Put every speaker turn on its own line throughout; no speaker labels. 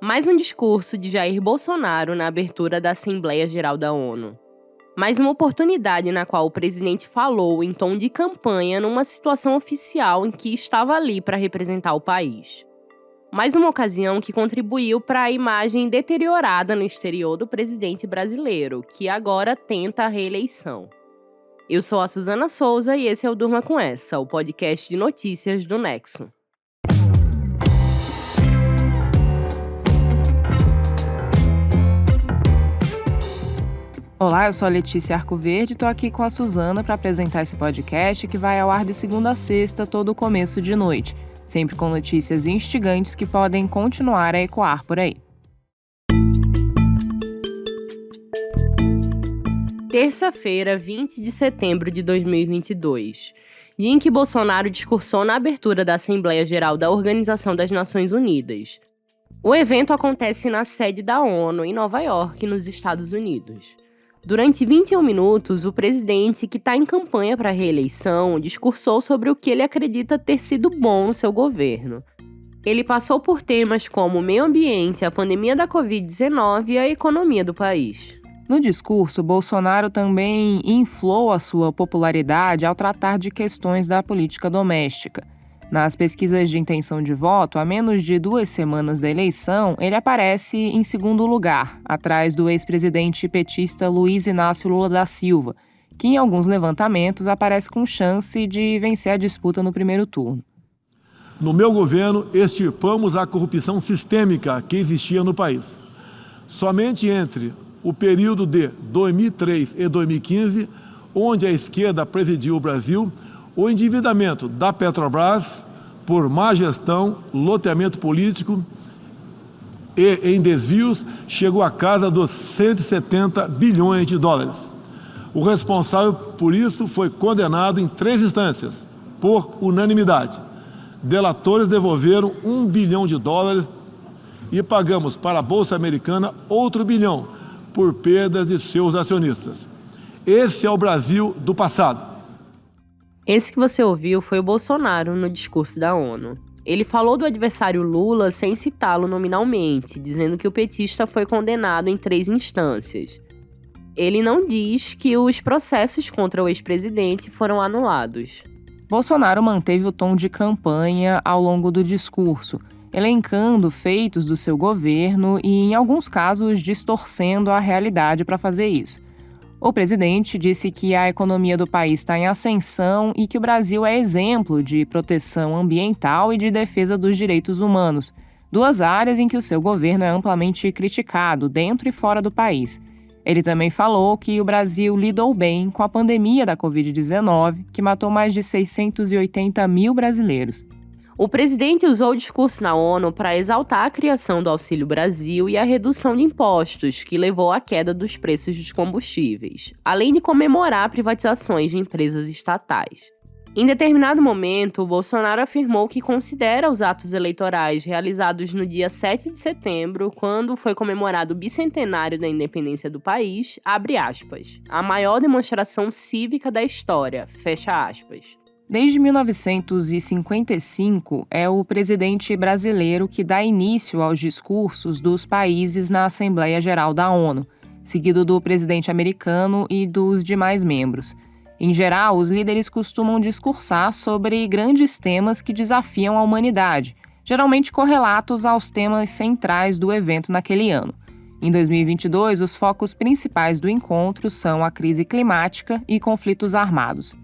Mais um discurso de Jair Bolsonaro na abertura da Assembleia Geral da ONU. Mais uma oportunidade na qual o presidente falou em tom de campanha numa situação oficial em que estava ali para representar o país. Mais uma ocasião que contribuiu para a imagem deteriorada no exterior do presidente brasileiro, que agora tenta a reeleição. Eu sou a Suzana Souza e esse é o Durma Com Essa, o podcast de notícias do Nexo.
Olá, eu sou a Letícia Arcoverde e estou aqui com a Suzana para apresentar esse podcast que vai ao ar de segunda a sexta, todo começo de noite, sempre com notícias instigantes que podem continuar a ecoar por aí.
Terça-feira, 20 de setembro de 2022, dia em que Bolsonaro discursou na abertura da Assembleia Geral da Organização das Nações Unidas. O evento acontece na sede da ONU, em Nova York, nos Estados Unidos. Durante 21 minutos, o presidente, que está em campanha para a reeleição, discursou sobre o que ele acredita ter sido bom no seu governo. Ele passou por temas como o meio ambiente, a pandemia da Covid-19 e a economia do país.
No discurso, Bolsonaro também inflou a sua popularidade ao tratar de questões da política doméstica. Nas pesquisas de intenção de voto, a menos de 2 semanas da eleição, ele aparece em segundo lugar, atrás do ex-presidente petista Luiz Inácio Lula da Silva, que em alguns levantamentos aparece com chance de vencer a disputa no primeiro turno.
No meu governo, extirpamos a corrupção sistêmica que existia no país. Somente entre o período de 2003 e 2015, onde a esquerda presidiu o Brasil, o endividamento da Petrobras por má gestão, loteamento político e em desvios chegou à casa dos 170 bilhões de dólares. O responsável por isso foi condenado em 3 instâncias, por unanimidade. Delatores devolveram $1 bilhão e pagamos para a Bolsa Americana outro $1 bilhão por perdas de seus acionistas. Esse é o Brasil do passado.
Esse que você ouviu foi o Bolsonaro no discurso da ONU. Ele falou do adversário Lula sem citá-lo nominalmente, dizendo que o petista foi condenado em 3 instâncias. Ele não diz que os processos contra o ex-presidente foram anulados.
Bolsonaro manteve o tom de campanha ao longo do discurso, elencando feitos do seu governo e, em alguns casos, distorcendo a realidade para fazer isso. O presidente disse que a economia do país está em ascensão e que o Brasil é exemplo de proteção ambiental e de defesa dos direitos humanos, 2 áreas em que o seu governo é amplamente criticado, dentro e fora do país. Ele também falou que o Brasil lidou bem com a pandemia da Covid-19, que matou mais de 680 mil brasileiros.
O presidente usou o discurso na ONU para exaltar a criação do Auxílio Brasil e a redução de impostos, que levou à queda dos preços dos combustíveis, além de comemorar privatizações de empresas estatais. Em determinado momento, o Bolsonaro afirmou que considera os atos eleitorais realizados no dia 7 de setembro, quando foi comemorado o bicentenário da independência do país, abre aspas, a maior demonstração cívica da história, fecha aspas.
Desde 1955, é o presidente brasileiro que dá início aos discursos dos países na Assembleia Geral da ONU, seguido do presidente americano e dos demais membros. Em geral, os líderes costumam discursar sobre grandes temas que desafiam a humanidade, geralmente correlatos aos temas centrais do evento naquele ano. Em 2022, os focos principais do encontro são a crise climática e conflitos armados.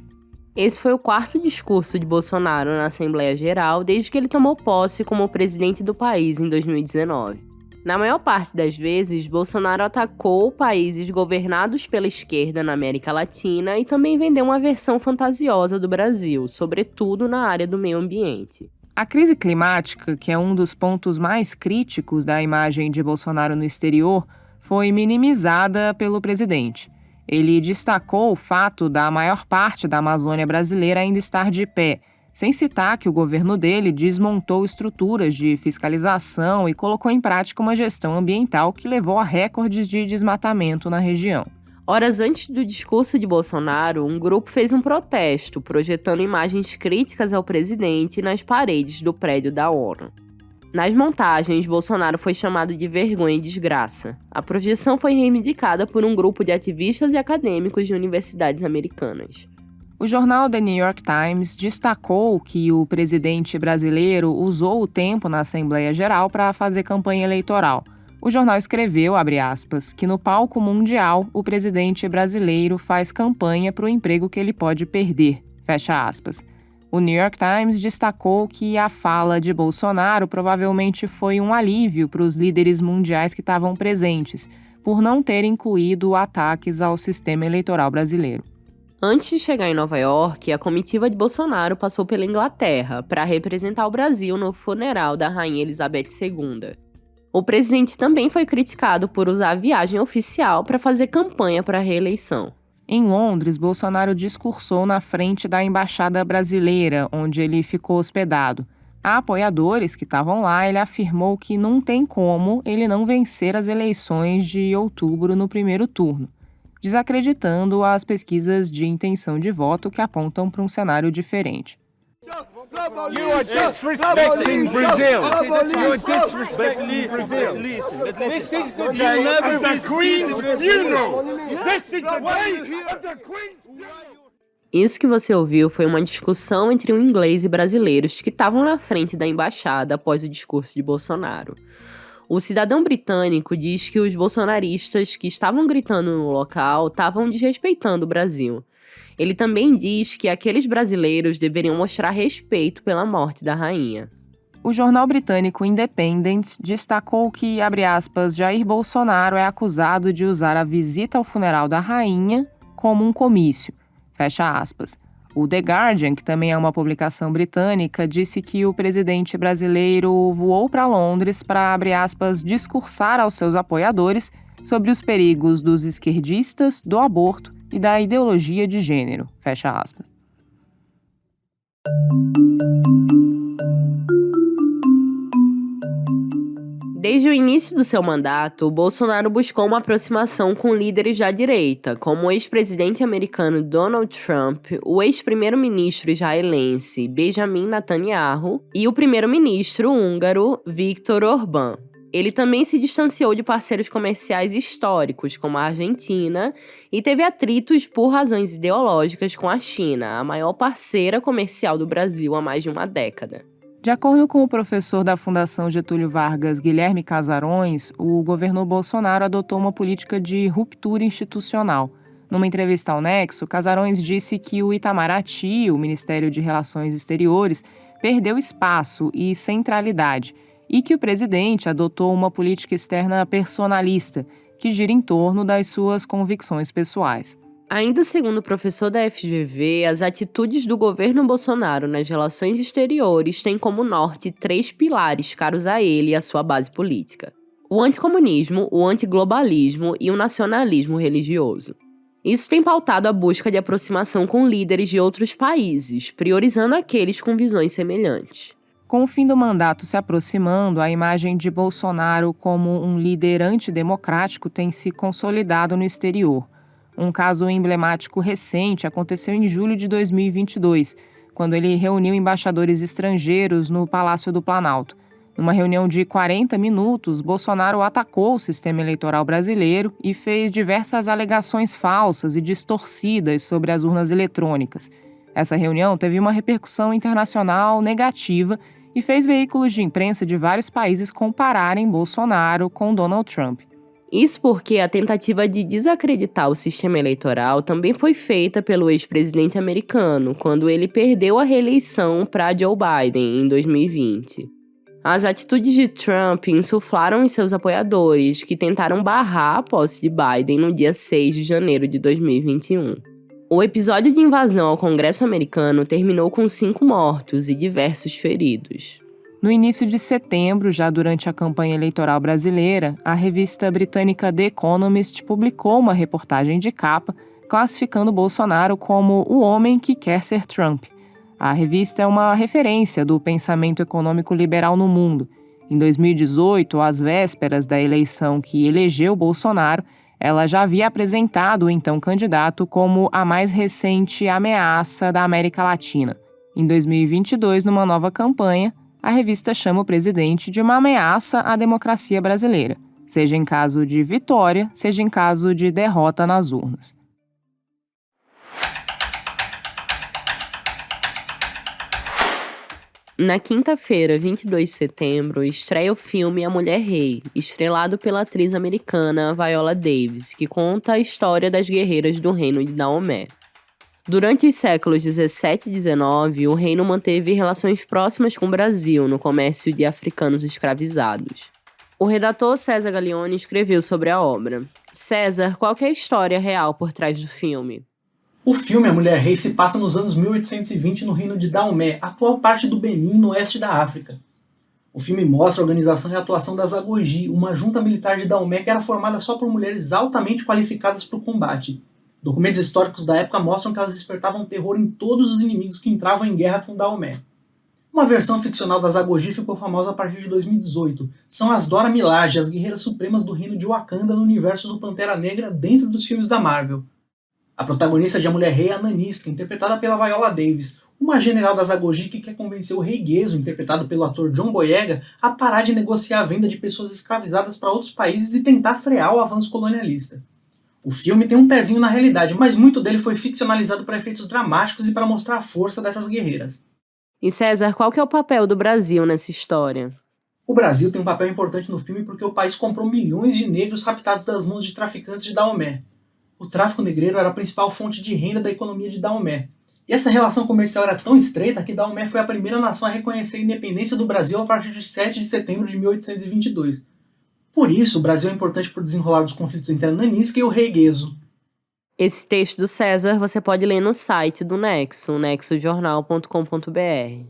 Esse foi o 4º discurso de Bolsonaro na Assembleia Geral desde que ele tomou posse como presidente do país em 2019. Na maior parte das vezes, Bolsonaro atacou países governados pela esquerda na América Latina e também vendeu uma versão fantasiosa do Brasil, sobretudo na área do meio ambiente.
A crise climática, que é um dos pontos mais críticos da imagem de Bolsonaro no exterior, foi minimizada pelo presidente. Ele destacou o fato da maior parte da Amazônia brasileira ainda estar de pé, sem citar que o governo dele desmontou estruturas de fiscalização e colocou em prática uma gestão ambiental que levou a recordes de desmatamento na região.
Horas antes do discurso de Bolsonaro, um grupo fez um protesto, projetando imagens críticas ao presidente nas paredes do prédio da ONU. Nas montagens, Bolsonaro foi chamado de vergonha e desgraça. A projeção foi reivindicada por um grupo de ativistas e acadêmicos de universidades americanas.
O jornal The New York Times destacou que o presidente brasileiro usou o tempo na Assembleia Geral para fazer campanha eleitoral. O jornal escreveu, abre aspas, que no palco mundial o presidente brasileiro faz campanha para o emprego que ele pode perder, fecha aspas. O New York Times destacou que a fala de Bolsonaro provavelmente foi um alívio para os líderes mundiais que estavam presentes, por não ter incluído ataques ao sistema eleitoral brasileiro.
Antes de chegar em Nova York, a comitiva de Bolsonaro passou pela Inglaterra para representar o Brasil no funeral da Rainha Elizabeth II. O presidente também foi criticado por usar a viagem oficial para fazer campanha para a reeleição.
Em Londres, Bolsonaro discursou na frente da Embaixada Brasileira, onde ele ficou hospedado. A apoiadores que estavam lá, ele afirmou que não tem como ele não vencer as eleições de outubro no primeiro turno, desacreditando as pesquisas de intenção de voto que apontam para um cenário diferente.
You are disrespecting Brazil. You are disrespecting Brazil. This is the day of the Queen's funeral. This is the day of the Queen's funeral.
Isso que você ouviu foi uma discussão entre um inglês e brasileiros que estavam na frente da embaixada após o discurso de Bolsonaro. O cidadão britânico diz que os bolsonaristas que estavam gritando no local estavam desrespeitando o Brasil. Ele também diz que aqueles brasileiros deveriam mostrar respeito pela morte da rainha.
O jornal britânico Independent destacou que, abre aspas, Jair Bolsonaro é acusado de usar a visita ao funeral da rainha como um comício, fecha aspas. O The Guardian, que também é uma publicação britânica, disse que o presidente brasileiro voou para Londres para, abre aspas, discursar aos seus apoiadores sobre os perigos dos esquerdistas, do aborto e da ideologia de gênero, fecha aspas.
Desde o início do seu mandato, Bolsonaro buscou uma aproximação com líderes da direita, como o ex-presidente americano Donald Trump, o ex-primeiro-ministro israelense Benjamin Netanyahu e o primeiro-ministro húngaro Viktor Orbán. Ele também se distanciou de parceiros comerciais históricos, como a Argentina, e teve atritos por razões ideológicas com a China, a maior parceira comercial do Brasil há mais de uma década.
De acordo com o professor da Fundação Getúlio Vargas, Guilherme Casarões, o governo Bolsonaro adotou uma política de ruptura institucional. Numa entrevista ao Nexo, Casarões disse que o Itamaraty, o Ministério de Relações Exteriores, perdeu espaço e centralidade, e que o presidente adotou uma política externa personalista, que gira em torno das suas convicções pessoais.
Ainda segundo o professor da FGV, as atitudes do governo Bolsonaro nas relações exteriores têm como norte 3 pilares caros a ele e à sua base política: o anticomunismo, o antiglobalismo e o nacionalismo religioso. Isso tem pautado a busca de aproximação com líderes de outros países, priorizando aqueles com visões semelhantes.
Com o fim do mandato se aproximando, a imagem de Bolsonaro como um líder antidemocrático tem se consolidado no exterior. Um caso emblemático recente aconteceu em julho de 2022, quando ele reuniu embaixadores estrangeiros no Palácio do Planalto. Numa reunião de 40 minutos, Bolsonaro atacou o sistema eleitoral brasileiro e fez diversas alegações falsas e distorcidas sobre as urnas eletrônicas. Essa reunião teve uma repercussão internacional negativa e fez veículos de imprensa de vários países compararem Bolsonaro com Donald Trump.
Isso porque a tentativa de desacreditar o sistema eleitoral também foi feita pelo ex-presidente americano, quando ele perdeu a reeleição para Joe Biden em 2020. As atitudes de Trump insuflaram em seus apoiadores, que tentaram barrar a posse de Biden no dia 6 de janeiro de 2021. O episódio de invasão ao Congresso americano terminou com 5 mortos e diversos feridos.
No início de setembro, já durante a campanha eleitoral brasileira, a revista britânica The Economist publicou uma reportagem de capa classificando Bolsonaro como o homem que quer ser Trump. A revista é uma referência do pensamento econômico liberal no mundo. Em 2018, às vésperas da eleição que elegeu Bolsonaro, ela já havia apresentado o então candidato como a mais recente ameaça da América Latina. Em 2022, numa nova campanha, a revista chama o presidente de uma ameaça à democracia brasileira, seja em caso de vitória, seja em caso de derrota nas urnas.
Na quinta-feira, 22 de setembro, estreia o filme A Mulher Rei, estrelado pela atriz americana Viola Davis, que conta a história das guerreiras do reino de Daomé. Durante os séculos 17 e 19, o reino manteve relações próximas com o Brasil no comércio de africanos escravizados. O redator César Galione escreveu sobre a obra. César, qual que é a história real por trás do filme?
O filme A Mulher Rei se passa nos anos 1820 no reino de Daomé, atual parte do Benin, no oeste da África. O filme mostra a organização e a atuação das Agogi, uma junta militar de Daomé que era formada só por mulheres altamente qualificadas para o combate. Documentos históricos da época mostram que elas despertavam terror em todos os inimigos que entravam em guerra com Daomé. Uma versão ficcional das Agogi ficou famosa a partir de 2018. São as Dora Milaje, as guerreiras supremas do reino de Wakanda no universo do Pantera Negra dentro dos filmes da Marvel. A protagonista de A Mulher Rei é a Nanisca, interpretada pela Viola Davis, uma general das Agogi que quer convencer o Rei Gezo, interpretado pelo ator John Boyega, a parar de negociar a venda de pessoas escravizadas para outros países e tentar frear o avanço colonialista. O filme tem um pezinho na realidade, mas muito dele foi ficcionalizado para efeitos dramáticos e para mostrar a força dessas guerreiras.
E César, qual que é o papel do Brasil nessa história?
O Brasil tem um papel importante no filme porque o país comprou milhões de negros raptados das mãos de traficantes de Daomé. O tráfico negreiro era a principal fonte de renda da economia de Daomé. E essa relação comercial era tão estreita que Daomé foi a primeira nação a reconhecer a independência do Brasil a partir de 7 de setembro de 1822. Por isso, o Brasil é importante para o desenrolar dos conflitos entre a Nanisca e o Rei Gezo.
Esse texto do César você pode ler no site do Nexo, nexojornal.com.br.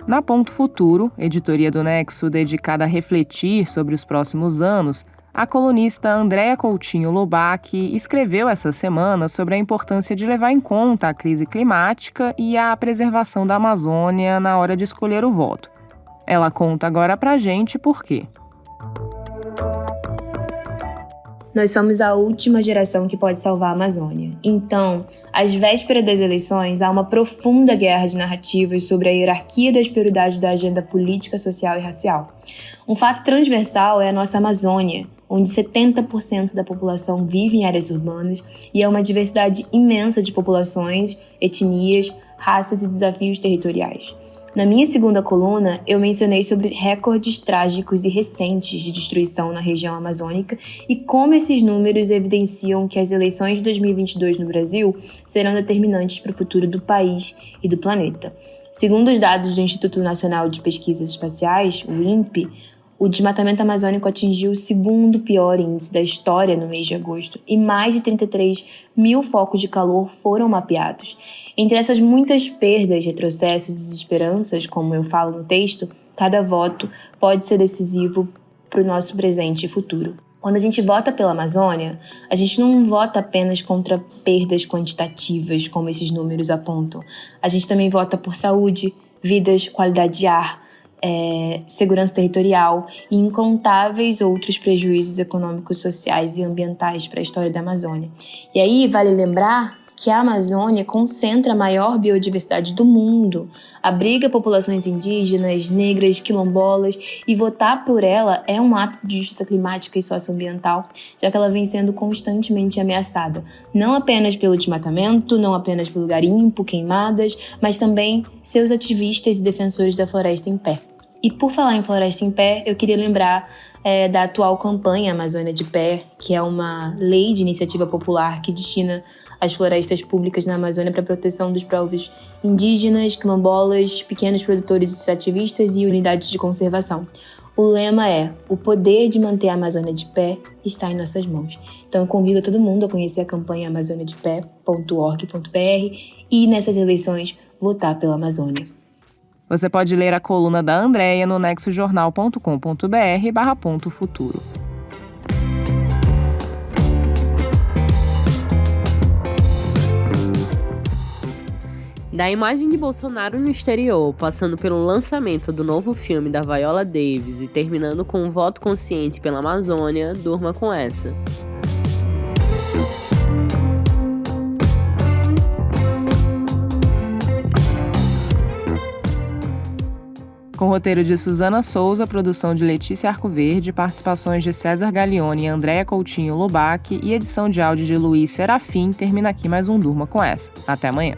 Na Ponto Futuro, editoria do Nexo dedicada a refletir sobre os próximos anos, a colunista Andréa Coutinho Lobac escreveu essa semana sobre a importância de levar em conta a crise climática e a preservação da Amazônia na hora de escolher o voto. Ela conta agora pra gente por quê.
Nós somos a última geração que pode salvar a Amazônia. Então, às vésperas das eleições, há uma profunda guerra de narrativas sobre a hierarquia das prioridades da agenda política, social e racial. Um fato transversal é a nossa Amazônia, onde 70% da população vive em áreas urbanas e é uma diversidade imensa de populações, etnias, raças e desafios territoriais. Na minha segunda coluna, eu mencionei sobre recordes trágicos e recentes de destruição na região amazônica e como esses números evidenciam que as eleições de 2022 no Brasil serão determinantes para o futuro do país e do planeta. Segundo os dados do Instituto Nacional de Pesquisas Espaciais, o INPE, o desmatamento amazônico atingiu o segundo pior índice da história no mês de agosto e mais de 33 mil focos de calor foram mapeados. Entre essas muitas perdas, retrocessos e desesperanças, como eu falo no texto, cada voto pode ser decisivo para o nosso presente e futuro. Quando a gente vota pela Amazônia, a gente não vota apenas contra perdas quantitativas, como esses números apontam. A gente também vota por saúde, vidas, qualidade de ar, segurança territorial e incontáveis outros prejuízos econômicos, sociais e ambientais para a história da Amazônia. E aí vale lembrar que a Amazônia concentra a maior biodiversidade do mundo, abriga populações indígenas, negras, quilombolas, e votar por ela é um ato de justiça climática e socioambiental, já que ela vem sendo constantemente ameaçada, não apenas pelo desmatamento, não apenas pelo garimpo, queimadas, mas também seus ativistas e defensores da floresta em pé. E por falar em Floresta em Pé, eu queria lembrar da atual campanha Amazônia de Pé, que é uma lei de iniciativa popular que destina as florestas públicas na Amazônia para a proteção dos povos indígenas, quilombolas, pequenos produtores extrativistas e unidades de conservação. O lema é: o poder de manter a Amazônia de pé está em nossas mãos. Então eu convido todo mundo a conhecer a campanha amazoniadepé.org.br e nessas eleições votar pela Amazônia.
Você pode ler a coluna da Andréa no nexojornal.com.br/Ponto Futuro.
Da imagem de Bolsonaro no exterior, passando pelo lançamento do novo filme da Viola Davis e terminando com um voto consciente pela Amazônia, durma com essa.
Com roteiro de Suzana Souza, produção de Letícia Arcoverde, participações de César Gaglione e Andréa Coutinho Lubac e edição de áudio de Luiz Serafim, termina aqui mais um Durma com Essa. Até amanhã.